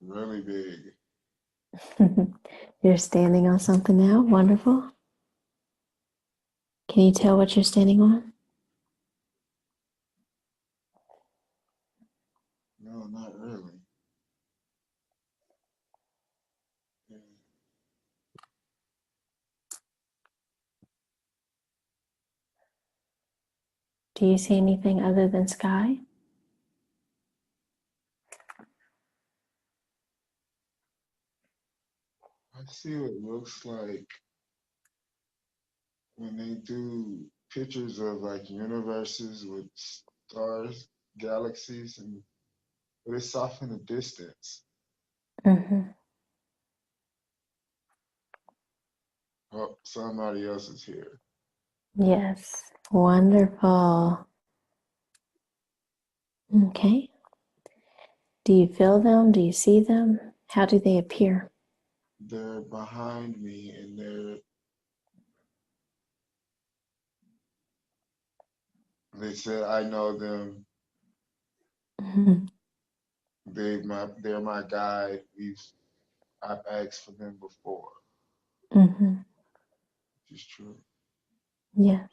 Really big. You're standing on something now? Wonderful. Can you tell what you're standing on? No, not really. Yeah. Do you see anything other than sky? I see what it looks like when they do pictures of like universes with stars, galaxies, but it's off in the distance. Mm-hmm. Oh, somebody else is here. Yes. Wonderful. Okay. Do you feel them? Do you see them? How do they appear? They're behind me and they said I know them. Mm-hmm. They're my guide. I've asked for them before, Mm-hmm. which is true. Yes.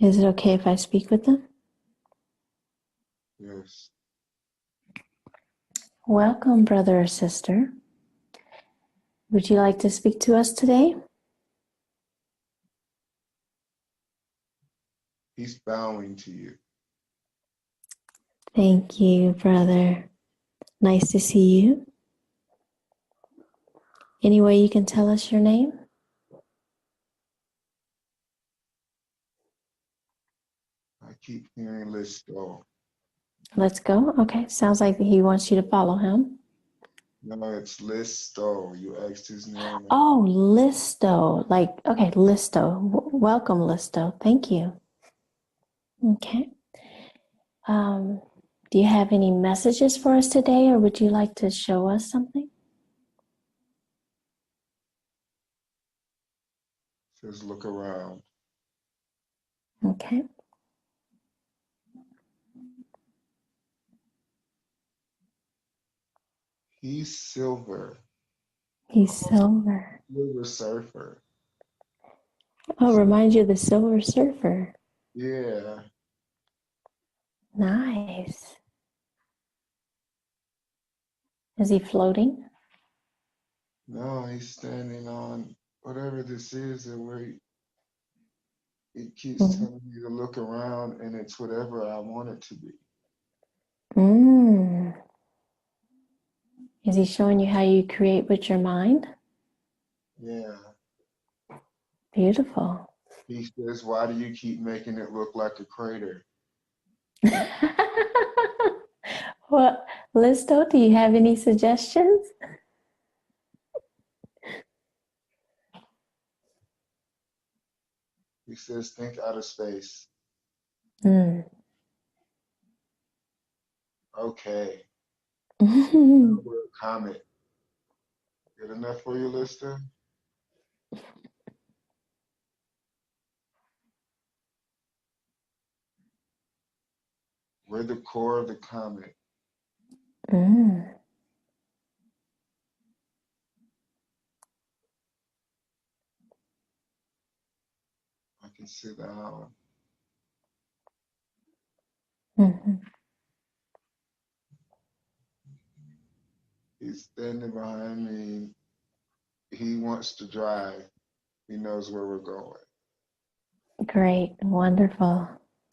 Is it okay if I speak with them? Yes. Welcome, brother or sister. Would you like to speak to us today? He's bowing to you. Thank you, brother. Nice to see you. Any way you can tell us your name? I keep hearing Listo. Let's go. Okay. Sounds like he wants you to follow him. No, it's Listo. You asked his name. Oh, Listo. Okay, Listo. Welcome, Listo. Thank you. Okay. Um, do you have any messages for us today, or would you like to show us something? Says look around. Okay. He's silver. He's silver. Silver surfer. Oh, reminds you of the Silver Surfer. Yeah. Nice. Is he floating? No, he's standing on whatever this is, and where it keeps Mm. telling me to look around, and it's whatever I want it to be. Mm. Is he showing you how you create with your mind? Yeah. Beautiful. He says, "Why do you keep making it look like a crater?" Well, Listo, do you have any suggestions? He says, "Think out of space." Mm. Okay. Mm. Now we're a comet. Good enough for you, Lister? We're the core of the comet. I can sit down. Mm-hmm. He's standing behind me. He wants to drive. He knows where we're going. Great, wonderful.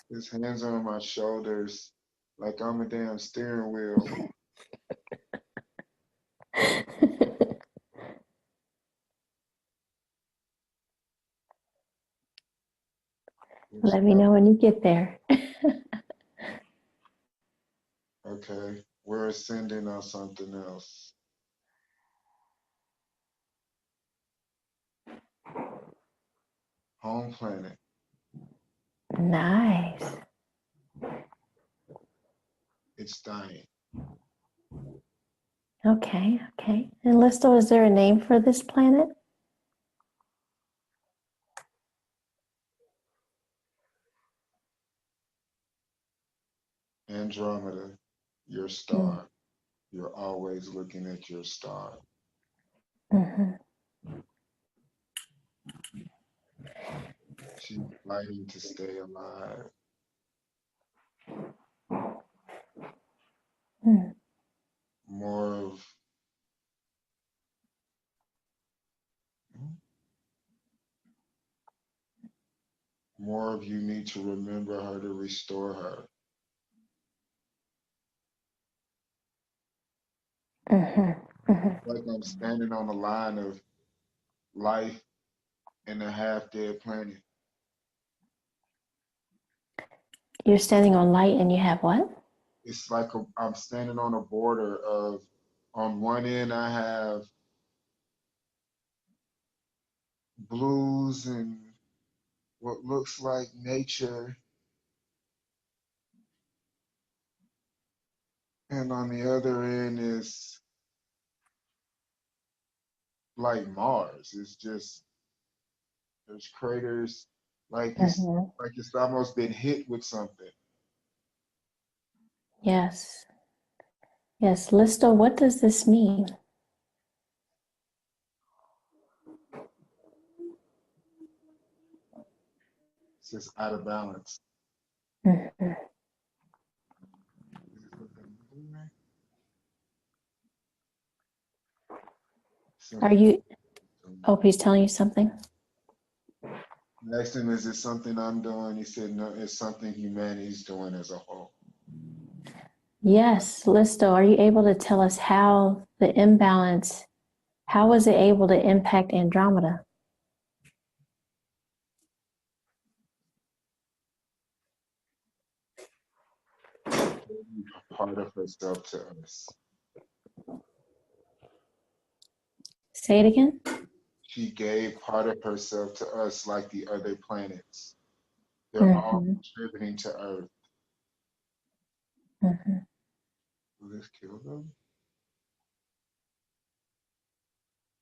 His hands are on my shoulders like I'm a damn steering wheel. Let me know when you get there. Okay, we're ascending on something else. Home planet. Nice. It's dying. Okay, okay. And Listo, is there a name for this planet? Andromeda, your Mm. star. You're always looking at your star. Mm-hmm. She's fighting to stay alive. Mm. More of you need to remember her to restore her. Mm-hmm. Mm-hmm. Like I'm standing on the line of life in a half-dead planet. You're standing on light and you have what? It's like I'm standing on a border of, on one end I have blues and what looks like nature, and on the other end is like Mars. It's just, there's craters, Mm-hmm. like it's almost been hit with something. Yes. Yes. Listo, what does this mean? It's just out of balance. Mm-hmm. Is it something I'm doing? Are Something. you, oh, he's telling you something? Next him, is it something I'm doing? He said, no, it's something humanity's doing as a whole. Yes. Listo, are you able to tell us how the imbalance, how was it able to impact Andromeda? A part of herself to us. Say it again. She gave part of herself to us like the other planets. They're all Mm-hmm. contributing to Earth. Mm-hmm. Will this kill them?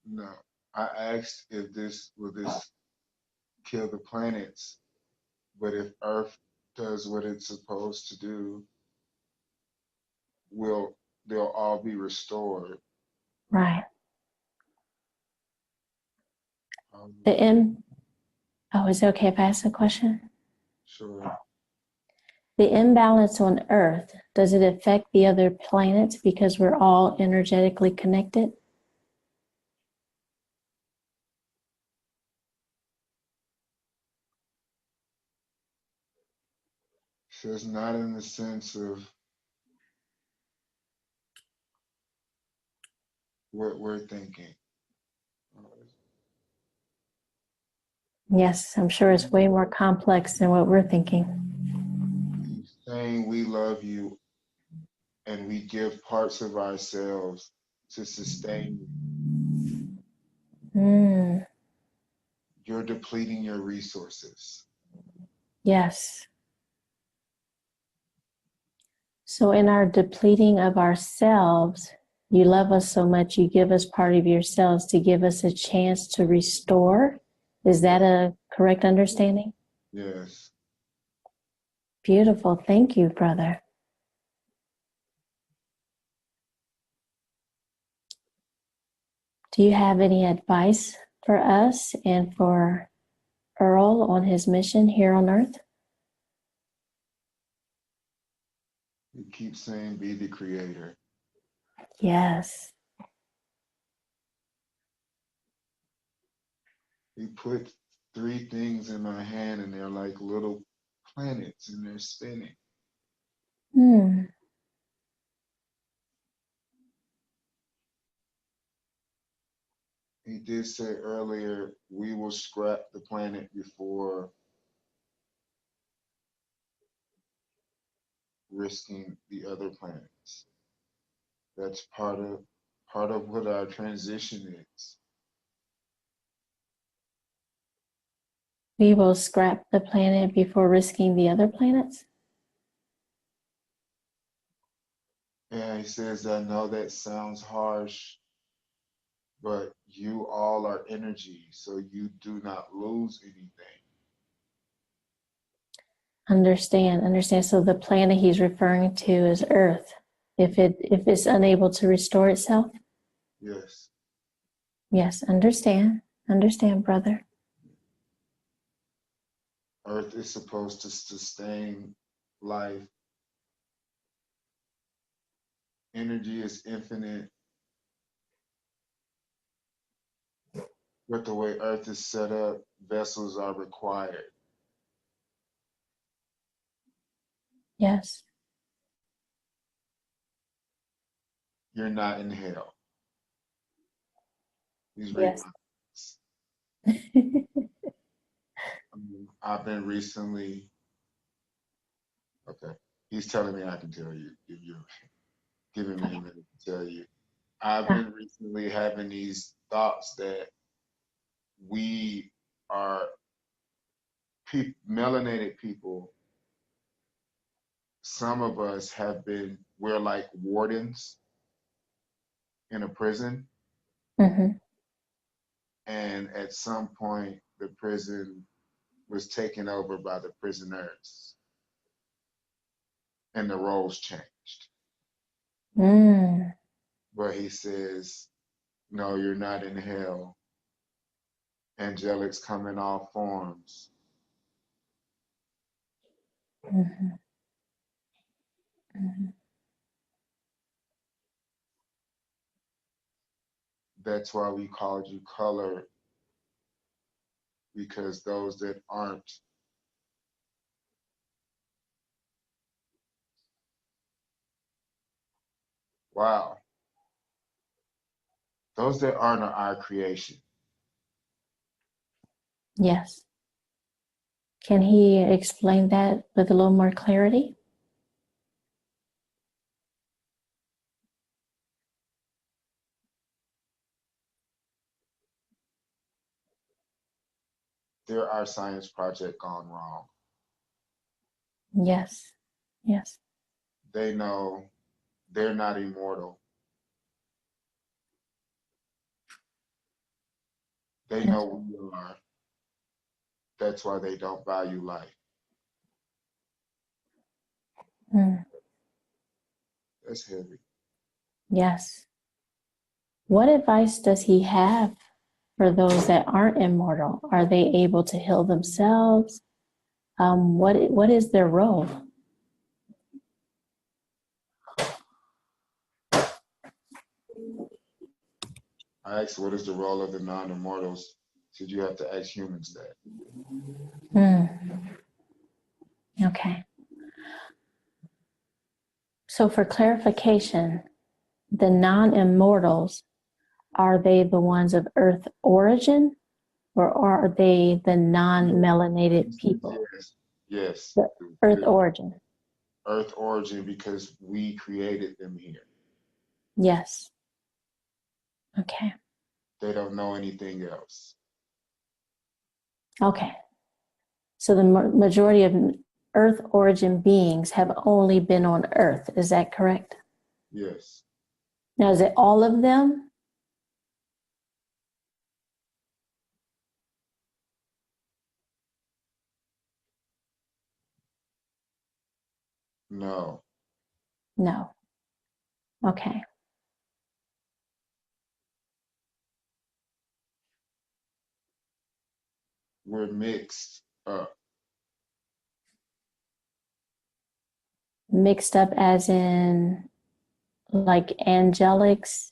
No. I asked if this will this kill the planets, but if Earth does what it's supposed to do, will they'll all be restored. Right. Um, The M, oh, is it okay if I ask a question? sure. The imbalance on Earth, does it affect the other planets because we're all energetically connected? So it's not in the sense of what we're thinking. Yes, I'm sure it's way more complex than what we're thinking. He's saying we love you and we give parts of ourselves to sustain you. Mm, You're depleting your resources. yes. So in our depleting of ourselves, you love us so much, you give us part of yourselves to give us a chance to restore. Is that a correct understanding? Yes. Beautiful. Thank you, brother. Do you have any advice for us and for Earl on his mission here on Earth? We keep saying be the creator. Yes. He put three things in my hand and they're like little planets and they're spinning. Hmm. He did say earlier, we will scrap the planet before risking the other planets. That's part of what our transition is. We will scrap the planet before risking the other planets? And he says, I know that sounds harsh, but you all are energy, so you do not lose anything. Understand. So the planet he's referring to is Earth. if it's unable to restore itself? Yes. Yes, understand, brother. Earth is supposed to sustain life. Energy is infinite, but the way Earth is set up, vessels are required. Yes. You're not in hell. He's reading Yes. my thoughts. I've been recently, okay. He's telling me I can tell you if you're giving me a minute to tell you. I've been recently having these thoughts that we are melanated people. Some of us we're like wardens in a prison. Mm-hmm. And at some point, the prison was taken over by the prisoners and the roles changed. Mm. But he says, no, you're not in hell. Angelics come in all forms. Mm-hmm. Mm-hmm. That's why we called you color, because those that aren't, wow, those that aren't are our creation. Yes. Can he explain that with a little more clarity? They're our science project gone wrong. Yes. Yes. They know they're not immortal. They Yes. know we are. That's why they don't value life. Mm. That's heavy. Yes. What advice does he have for those that aren't immortal? Are they able to heal themselves? What is their role? I asked, what is the role of the non-immortals? Said you have to ask humans that. Mm. Okay. So for clarification, the non-immortals, are they the ones of Earth origin, or are they the non-melanated people? Yes, yes. The Earth origin. Earth origin, because we created them here. Yes. Okay. They don't know anything else. Okay. So the majority of Earth origin beings have only been on Earth. Is that correct? Yes. Now, is it all of them? No. No. Okay. We're mixed up. Mixed up as in like angelics,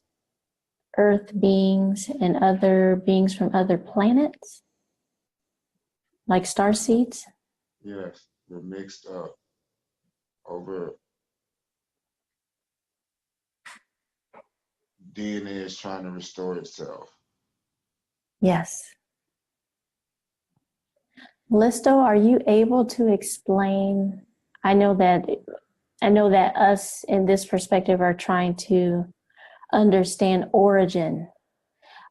Earth beings, and other beings from other planets, like star seeds? Yes. We're mixed up over DNA is trying to restore itself. Yes. Listo, are you able to explain? I know that us in this perspective are trying to understand origin.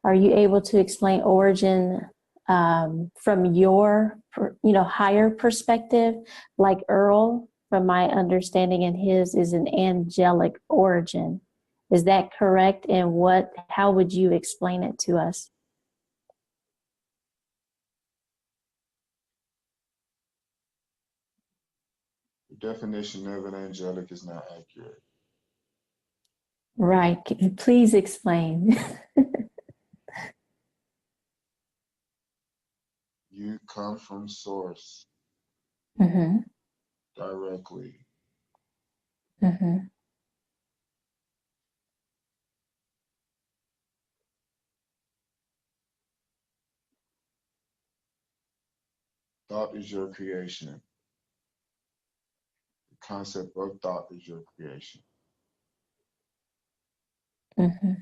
Are you able to explain origin from your higher perspective, like Earl? From my understanding, and his is an angelic origin. Is that correct? And how would you explain it to us? The definition of an angelic is not accurate. Right. Please explain. You come from source Mm-hmm. directly. Mm-hmm. Thought is your creation. The concept of thought is your creation. Mm-hmm.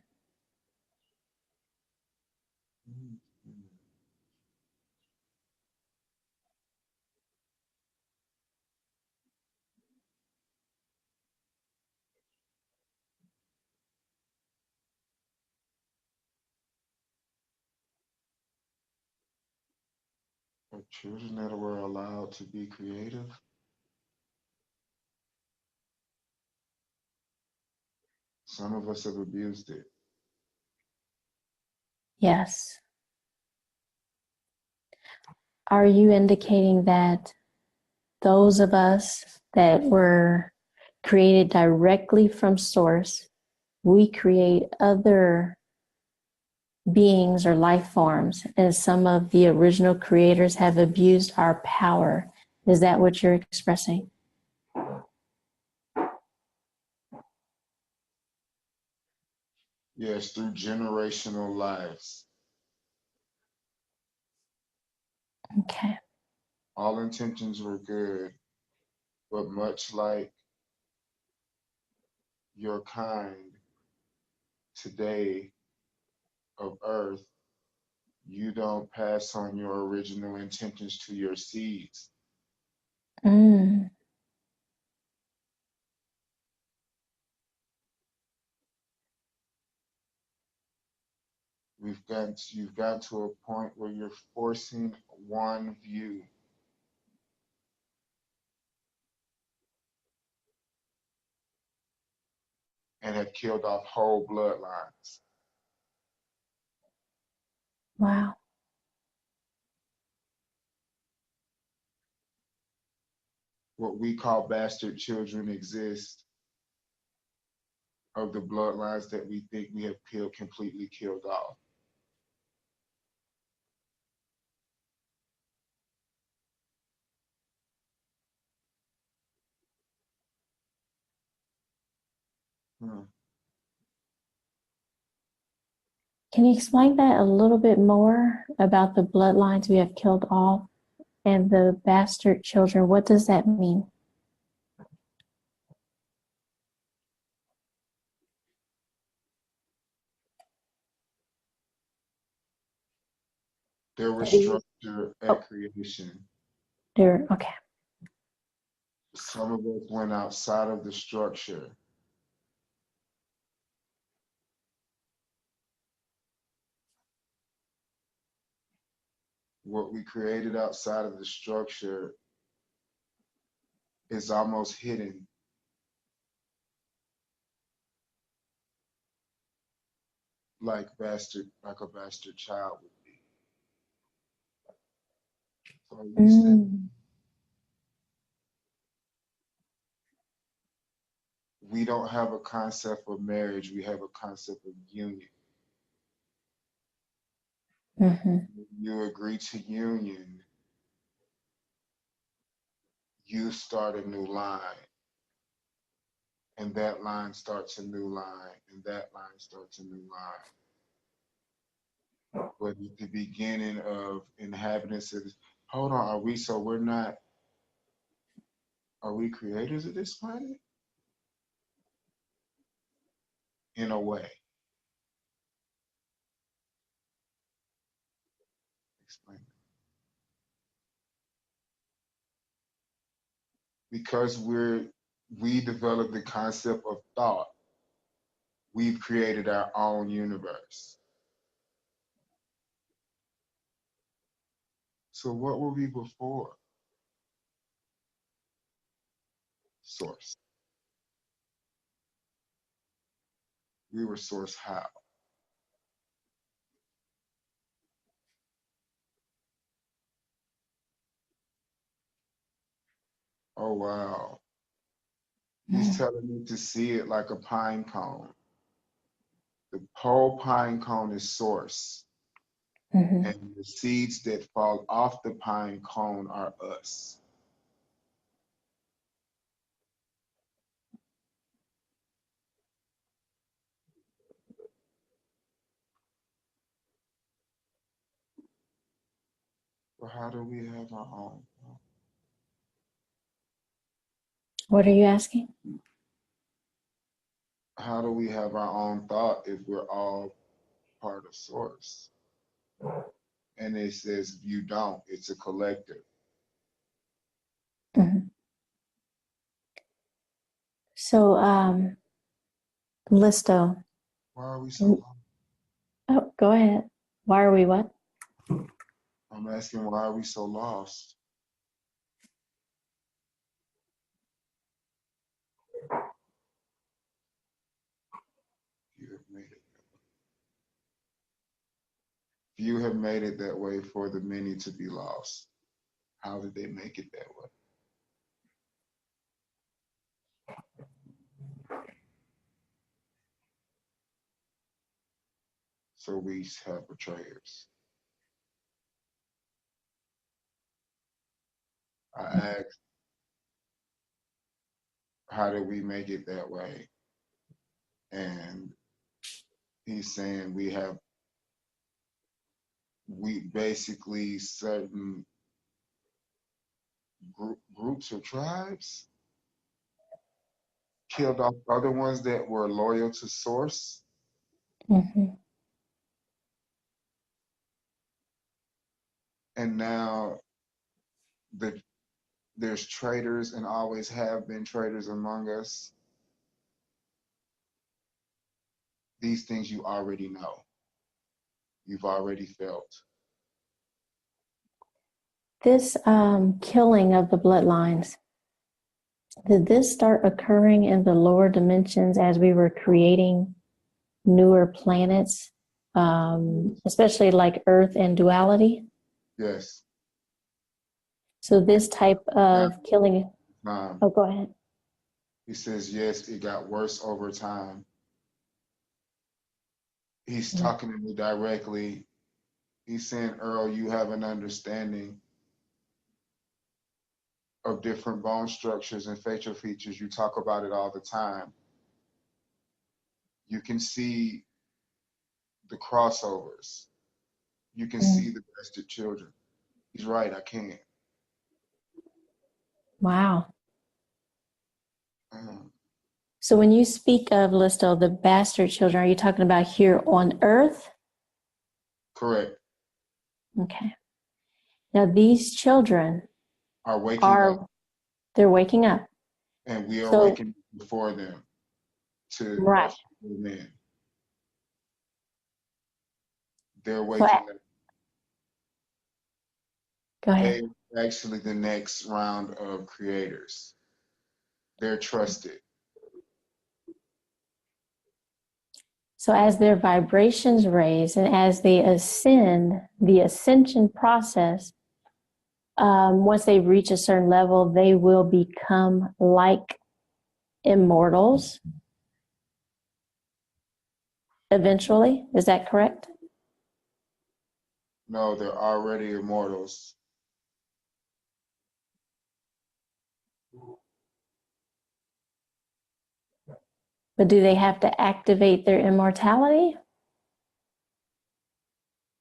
For children that were allowed to be creative, some of us have abused it. Yes. Are you indicating that those of us that were created directly from source, we create other beings or life forms, and some of the original creators have abused our power? Is that what you're expressing? Yes, through generational lives. Okay. All intentions were good, but much like your kind today of Earth, you don't pass on your original intentions to your seeds. Mm. You've got to a point where you're forcing one view and have killed off whole bloodlines. Wow. What we call bastard children exist of the bloodlines that we think we have completely killed off. Hmm. Can you explain that a little bit more about the bloodlines we have killed off and the bastard children? What does that mean? There was structure Oh, at creation. there. Okay. Some of us went outside of the structure. What we created outside of the structure is almost hidden, like a bastard child would be. So you said Mm. we don't have a concept of marriage, we have a concept of union. Mm-hmm. When you agree to union, you start a new line, and that line starts a new line, and that line starts a new line. But at the beginning of inhabitants of hold on, we're not, are we creators of this planet? In a way. Explain. Because we developed the concept of thought, we've created our own universe. So what were we before? Source. We were source how? Oh wow. He's Mm. telling me to see it like a pine cone. The whole pine cone is source, Mm-hmm. and the seeds that fall off the pine cone are us. But how do we have our own? What are you asking? How do we have our own thought if we're all part of source? And it says you don't, it's a collective. Mm-hmm. So, Listo. Why are we so lost? Oh, go ahead. Why are we what? I'm asking, why are we so lost? You have made it. You have made it that way for the many to be lost. How did they make it that way? So we have betrayers. I asked, how did we make it that way? And he's saying we basically certain groups or tribes killed off other ones that were loyal to source. Mm-hmm. And now the there's traitors and always have been traitors among us. These things you already know. You've already felt. This killing of the bloodlines, did this start occurring in the lower dimensions as we were creating newer planets, especially like Earth and duality? Yes. So this type Got of killing, time. oh, go ahead. He says, yes, it got worse over time. He's Yeah. talking to me directly. He's saying, Earl, you have an understanding of different bone structures and facial features. You talk about it all the time. You can see the crossovers. You can Mm. see the bastard children. He's right, I can. Wow. Um, So when you speak of, Listo, the bastard children, are you talking about here on Earth? correct. Okay. Now these children Are waking up, they're waking up. and we are So, waking before them to right. usher them in. They're So, waking up. go ahead. They're actually the next round of creators. They're trusted. So as their vibrations raise and as they ascend, the ascension process, once they reach a certain level, they will become like immortals eventually. Is that correct? No, they're already immortals. But do they have to activate their immortality?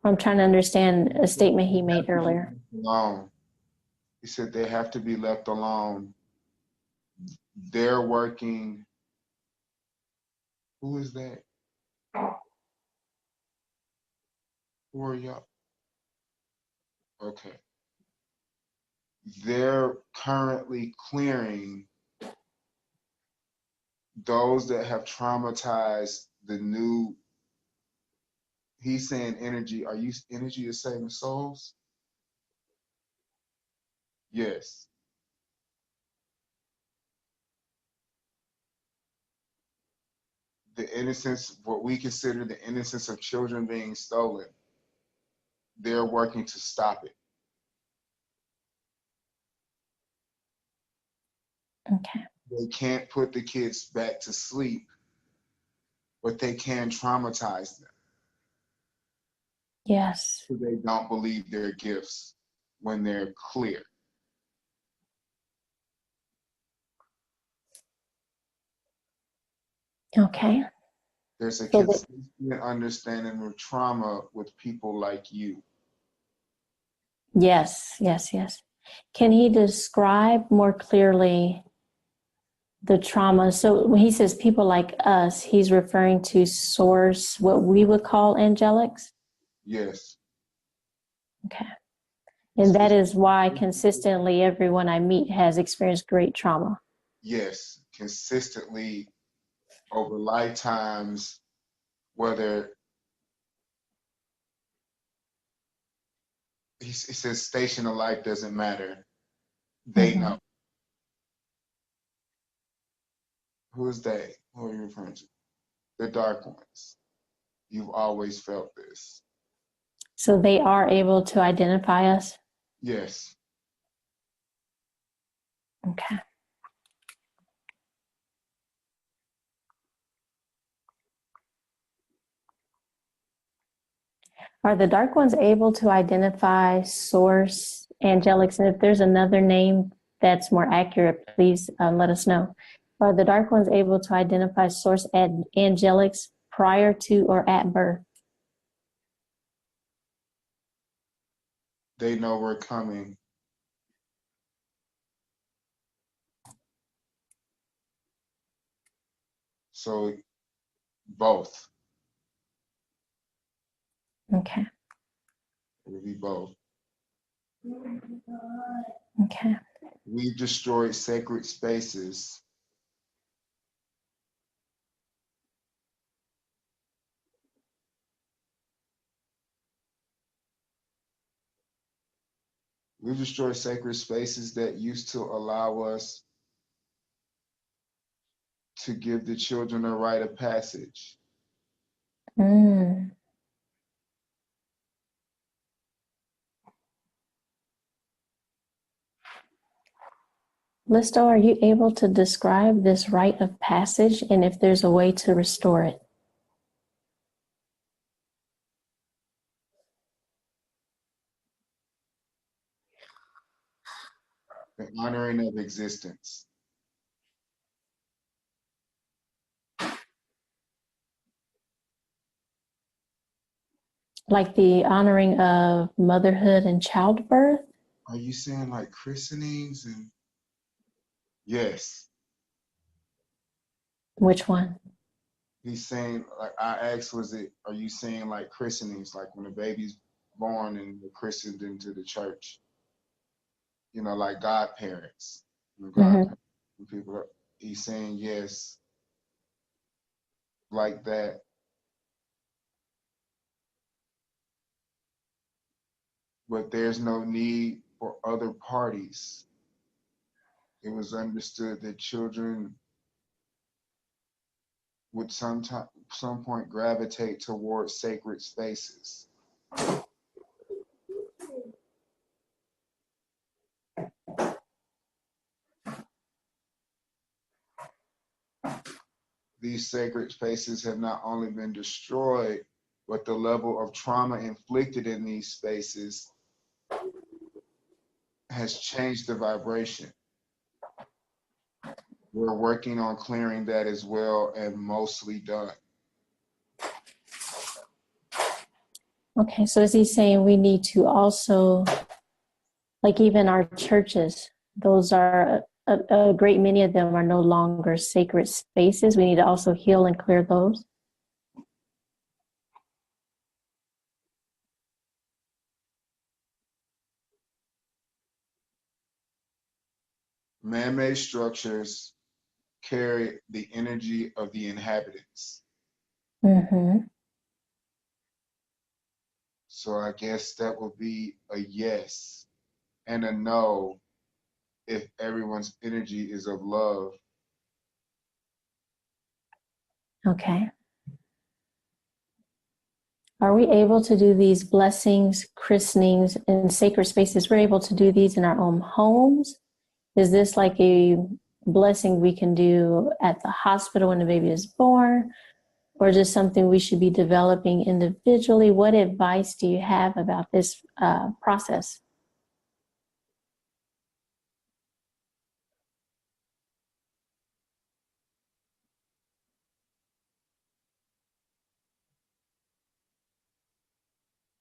I'm trying to understand a statement he made earlier. Alone. He said they have to be left alone. They're working. Who is that? Who are y'all? Okay. They're currently clearing those that have traumatized the new. He's saying energy. Are you energy is saving souls? Yes. The innocence, what we consider the innocence of children being stolen, they're working to stop it. Okay. They can't put the kids back to sleep, but they can traumatize them. Yes. So they don't believe their gifts when they're clear. Okay. There's a So consistent understanding of trauma with people like you. yes, yes, yes. Can he describe more clearly the trauma? So when he says people like us, he's referring to source, what we would call angelics. Yes. Okay. And that is why consistently everyone I meet has experienced great trauma. Yes, consistently over lifetimes, whether he says station of life doesn't matter, they Mm-hmm. know. Who's they? Who are you referring to? The dark ones. You've always felt this. So they are able to identify us. Yes. Okay. Are the dark ones able to identify source angelics? And if there's another name that's more accurate, please let us know. Are the dark ones able to identify source angelics prior to or at birth? They know we're coming. So both. Okay. It would be both. Okay. We've destroyed sacred spaces. We've destroyed sacred spaces that used to allow us to give the children a rite of passage. Mm. Listo, are you able to describe this rite of passage and if there's a way to restore it? The honoring of existence. Like the honoring of motherhood and childbirth? Are you saying like christenings and yes. Which one? He's saying like I asked are you saying like christenings, like when a baby's born and they're christened into the church? You know, like godparents. Mm-hmm. Godparents people he's saying yes, like that. But there's no need for other parties. It was understood that children would some point gravitate towards sacred spaces. These sacred spaces have not only been destroyed, but the level of trauma inflicted in these spaces has changed the vibration. We're working on clearing that as well and mostly done. Okay, so is he saying we need to also, like even our churches, those are a great many of them are no longer sacred spaces. We need to also heal and clear those. Man-made structures carry the energy of the inhabitants. Mm-hmm. So I guess that would be a yes and a no if everyone's energy is of love. Okay. Are we able to do these blessings, christenings, and sacred spaces? We're able to do these in our own homes? Is this like a blessing we can do at the hospital when the baby is born? or just something we should be developing individually? What advice do you have about this process?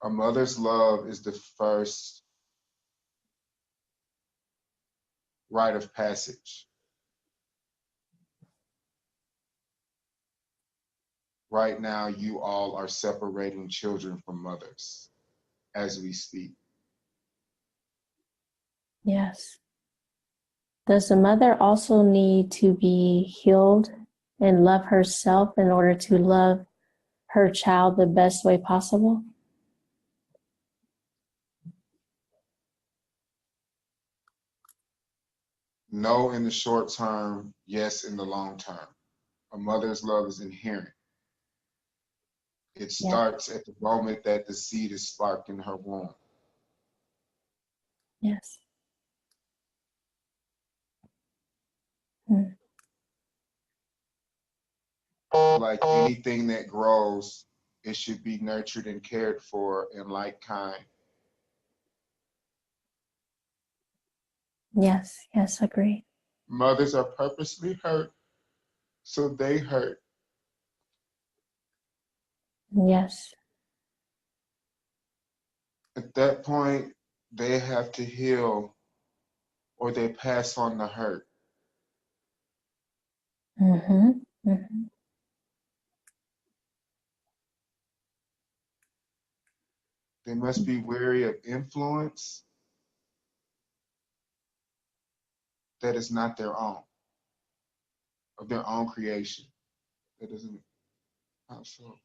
A mother's love is the first rite of passage. Right now, you all are separating children from mothers as we speak. Yes. Does the mother also need to be healed and love herself in order to love her child the best way possible? No in the short term, yes in the long term. A mother's love is inherent. It Yeah. starts at the moment that the seed is sparked in her womb. Yes. Hmm. Like anything that grows, it should be nurtured and cared for in like kind. Yes. Yes. Agree. Mothers are purposely hurt, so they hurt. Yes. At that point, they have to heal or they pass on the hurt. Mm-hmm. Mm-hmm. They must be wary of influence that is not their own, of their own creation. That doesn't, how so?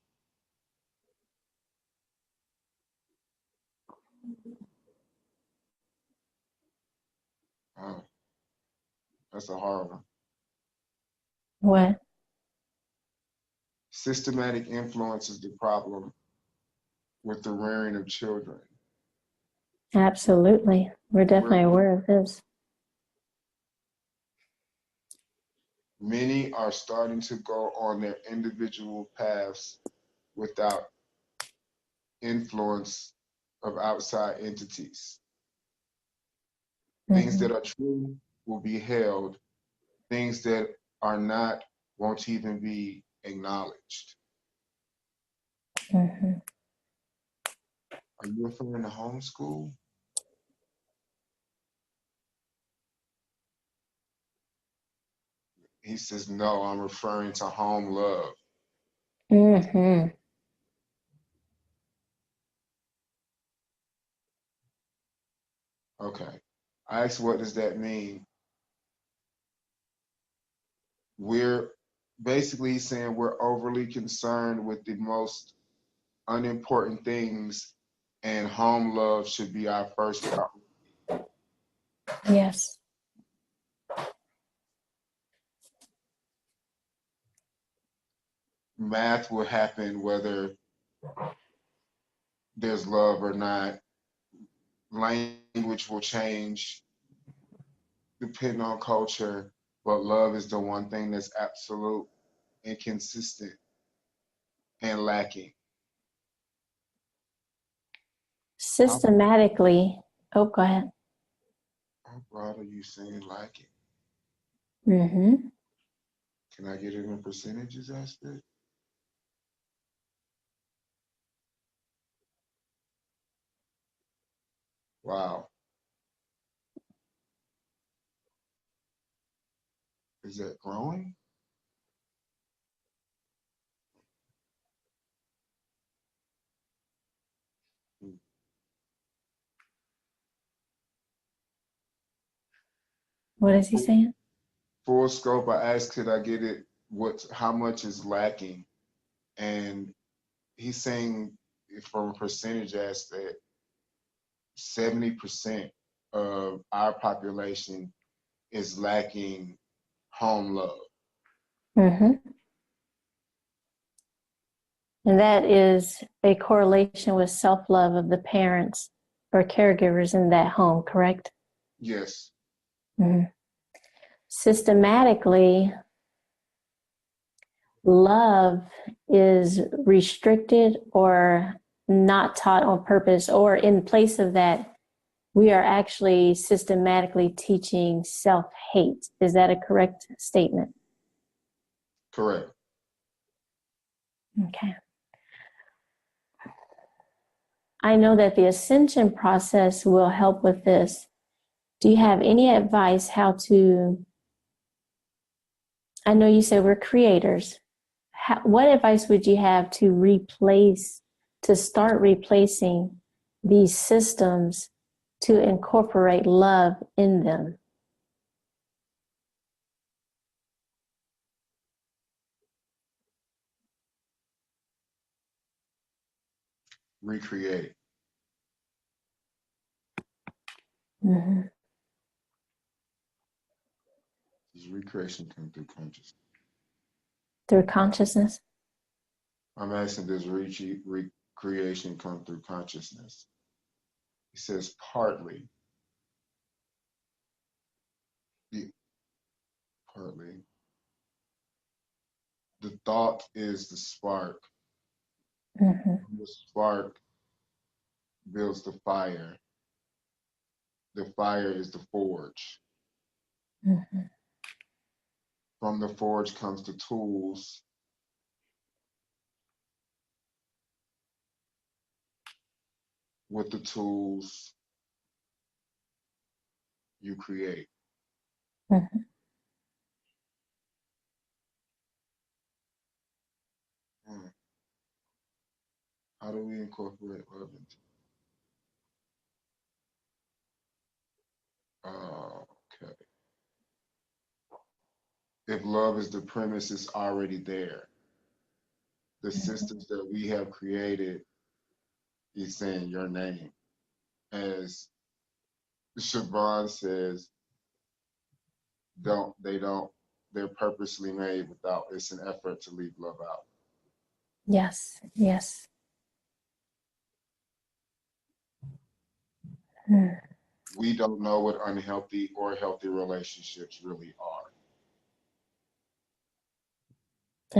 Oh, that's a hard one. What? Systematic influence is the problem with the rearing of children. Absolutely. We're definitely aware of this. Many are starting to go on their individual paths without influence of outside entities. Things Mm-hmm. that are true will be held. Things that are not won't even be acknowledged. Mm-hmm. Are you referring to homeschool? He says, no, I'm referring to home love. Mm-hmm. Okay. I asked, what does that mean? We're basically saying we're overly concerned with the most unimportant things, and home love should be our first priority. Yes. Math will happen whether there's love or not. Language will change depending on culture, but love is the one thing that's absolute and consistent and lacking. How, Systematically. Oh, go ahead. how broad are you saying lacking? Mm-hmm. Can I get it in percentages aspect? Wow. Is that growing? Hmm. What is he Full, saying? full scope, I asked, could I get it, how much is lacking? And he's saying from a percentage aspect, 70% of our population is lacking home love. Mm-hmm. And that is a correlation with self-love of the parents or caregivers in that home, correct? Yes. Mm-hmm. Systematically, love is restricted or not taught on purpose, or in place of that, we are actually systematically teaching self-hate. Is that a correct statement? Correct. Okay. I know that the ascension process will help with this. Do you have any advice how to, I know you said we're creators. What advice would you have to start replacing these systems to incorporate love in them? Recreate. Mm-hmm. Does recreation come through consciousness? Through consciousness? I'm asking, does recreation come through consciousness? He says partly. Partly. The thought is the spark. Mm-hmm. The spark builds the fire. The fire is the forge. Mm-hmm. From the forge comes the tools. With the tools, you create. Mm-hmm. How do we incorporate love into? Okay. If love is the premise, it's already there. The systems that we have created is saying your name. As Siobhan says, they're purposely made without, it's an effort to leave love out. Yes, yes. Mm. We don't know what unhealthy or healthy relationships really are.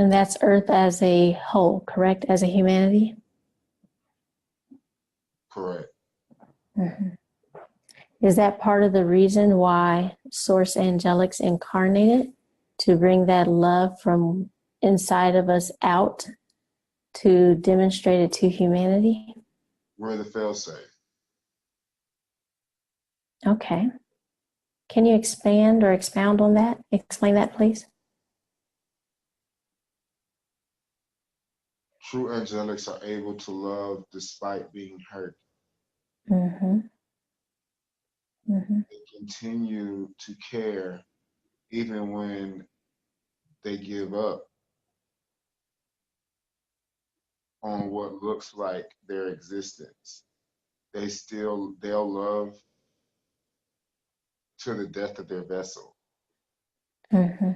And that's Earth as a whole, correct? As a humanity? Correct. Mm-hmm. Is that part of the reason why Source Angelics incarnated? To bring that love from inside of us out to demonstrate it to humanity? We're the failsafe. Okay. Can you expand or expound on that? Explain that, please. True angelics are able to love despite being hurt. Mm-hmm. Mm-hmm. They continue to care even when they give up on what looks like their existence. They'll love to the death of their vessel. Mm-hmm.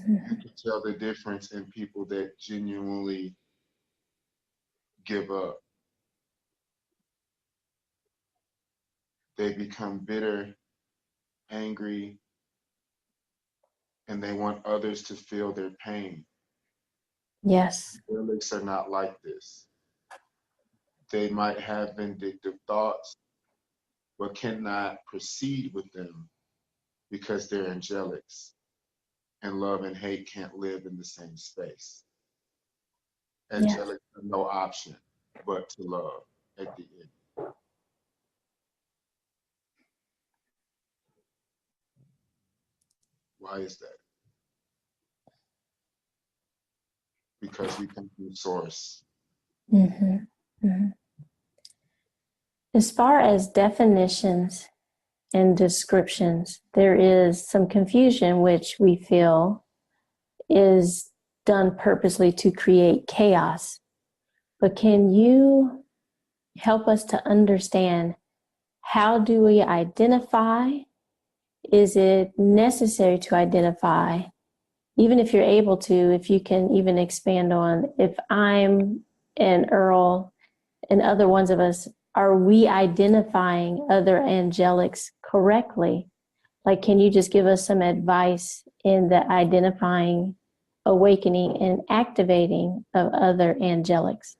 You can tell the difference in people that genuinely give up. They become bitter, angry, and they want others to feel their pain. Yes. Angelics are not like this. They might have vindictive thoughts, but cannot proceed with them because they're angelics. And love and hate can't live in the same space. Yes. Angelics have no option but to love at the end. Why is that? Because we come from source. Mm-hmm. Mm-hmm. As far as definitions and descriptions, there is some confusion which we feel is done purposely to create chaos. But can you help us to understand, how do we identify? Is it necessary to identify? Even if you're able to, if you can even expand on, if I'm an Earl and other ones of us, are we identifying other angelics correctly? Like, can you just give us some advice in the identifying, awakening, and activating of other angelics?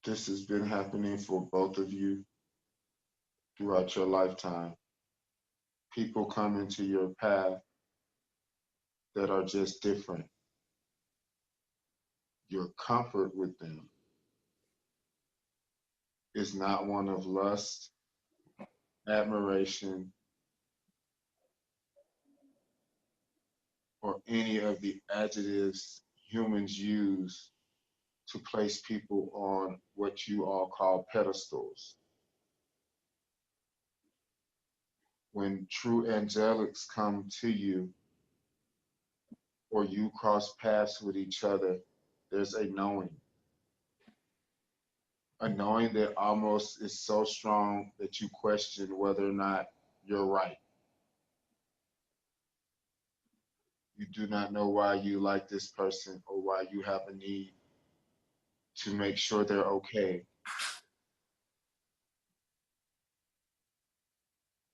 This has been happening for both of you throughout your lifetime. People come into your path that are just different. Your comfort with them is not one of lust, admiration, or any of the adjectives humans use to place people on what you all call pedestals. When true angelics come to you or you cross paths with each other, there's a knowing that almost is so strong that you question whether or not you're right. You do not know why you like this person or why you have a need to make sure they're okay.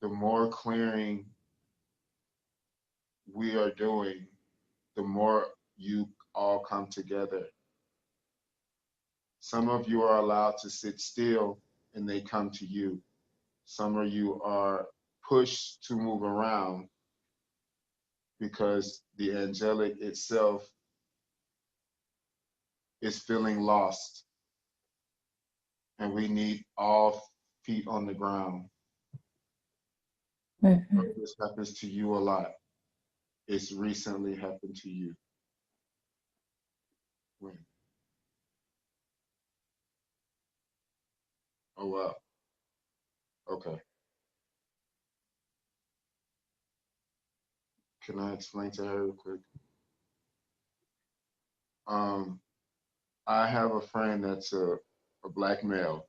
The more clearing we are doing, the more you all come together. Some of you are allowed to sit still and they come to you. Some of you are pushed to move around because the angelic itself is feeling lost. And we need all feet on the ground. Mm-hmm. This happens to you a lot. It's recently happened to you. When? Oh, wow. Okay. Can I explain to her real quick? Um, I have a friend that's a black male,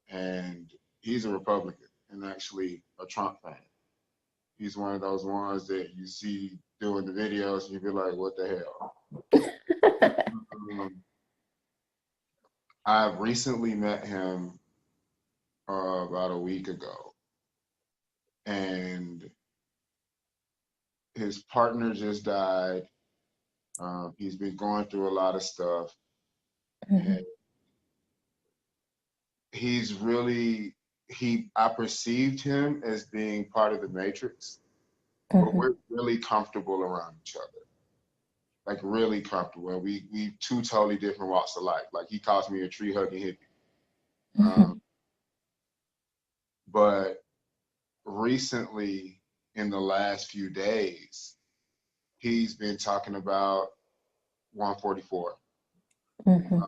and he's a Republican and actually a Trump fan. He's one of those ones that you see doing the videos and you be like, what the hell? Um, I recently met him about a week ago, and his partner just died. He's been going through a lot of stuff, Mm-hmm. and he's really I perceived him as being part of the matrix, but Mm-hmm. we're really comfortable around each other. Like really comfortable. And we two totally different walks of life. Like he calls me a tree hugging hippie. Mm-hmm. But recently, in the last few days, he's been talking about 144. Mm-hmm.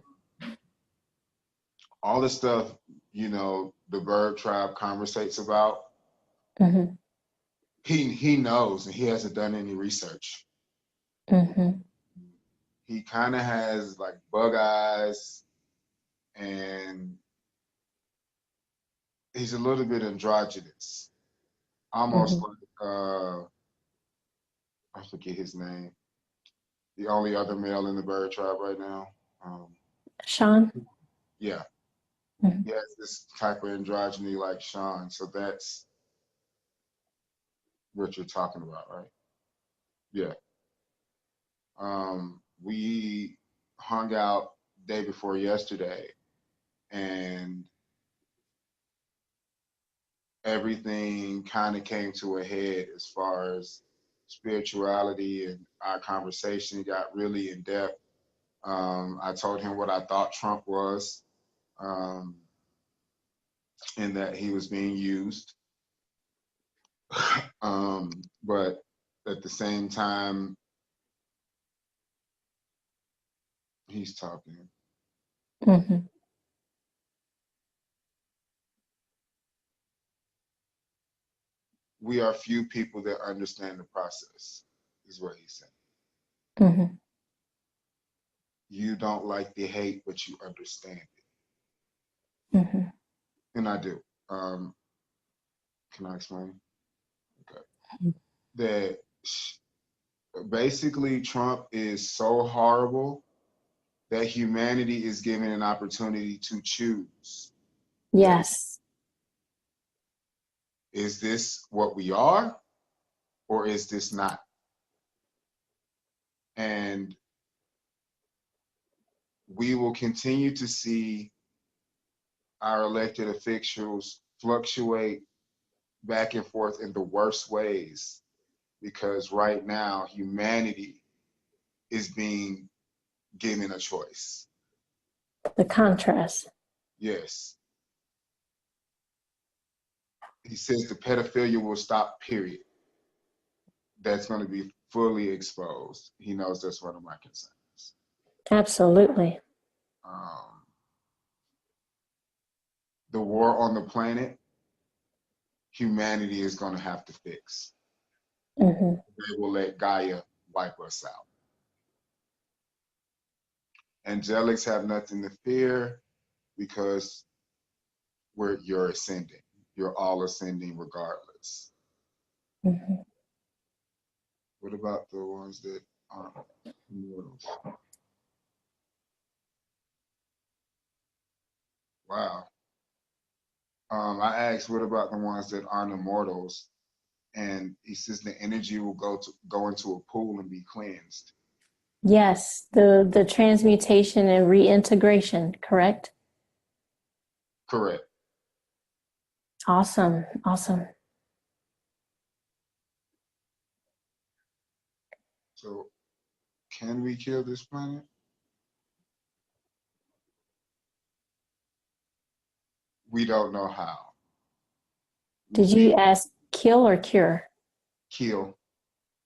All the stuff, the bird tribe conversates about, Mm-hmm. he knows and he hasn't done any research. Mm-hmm. He kind of has like bug eyes and he's a little bit androgynous. Almost Mm-hmm. like I forget his name. The only other male in the bird tribe right now. Sean? Yeah, Mm-hmm. he has this type of androgyny like Sean. So that's what you're talking about, right? Yeah. We hung out day before yesterday, and everything kind of came to a head as far as spirituality, and our conversation got really in depth. I told him what I thought Trump was, um, and that he was being used. But at the same time, he's talking. Mm-hmm. We are few people that understand the process, is what he's saying. Mm-hmm. You don't like the hate, but you understand it. Mm-hmm. And I do. Can I explain? Okay. That basically Trump is so horrible that humanity is given an opportunity to choose. That Yes. Is this what we are, or is this not? And we will continue to see our elected officials fluctuate back and forth in the worst ways, because right now humanity is being given a choice. The contrast. Yes. He says the pedophilia will stop, period. That's going to be fully exposed. He knows that's one of my concerns. Absolutely. The war on the planet, humanity is going to have to fix. Mm-hmm. They will let Gaia wipe us out. Angelics have nothing to fear because you're ascending. You're all ascending regardless. Mm-hmm. What about the ones that aren't immortals? Wow. I asked, what about the ones that aren't immortals? And he says the energy will go into a pool and be cleansed. Yes, the transmutation and reintegration, correct? Correct. Awesome, awesome. So, can we kill this planet? We don't know how. Did you ask kill or cure? Kill?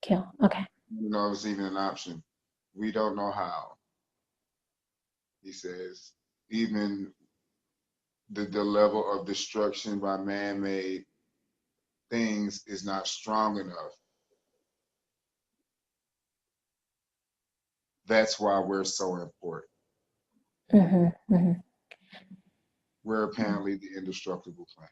Kill, okay. You know, it's even an option. We don't know how. He says, even the level of destruction by man-made things is not strong enough. That's why we're so important. Mm-hmm, mm-hmm. We're apparently the indestructible planet.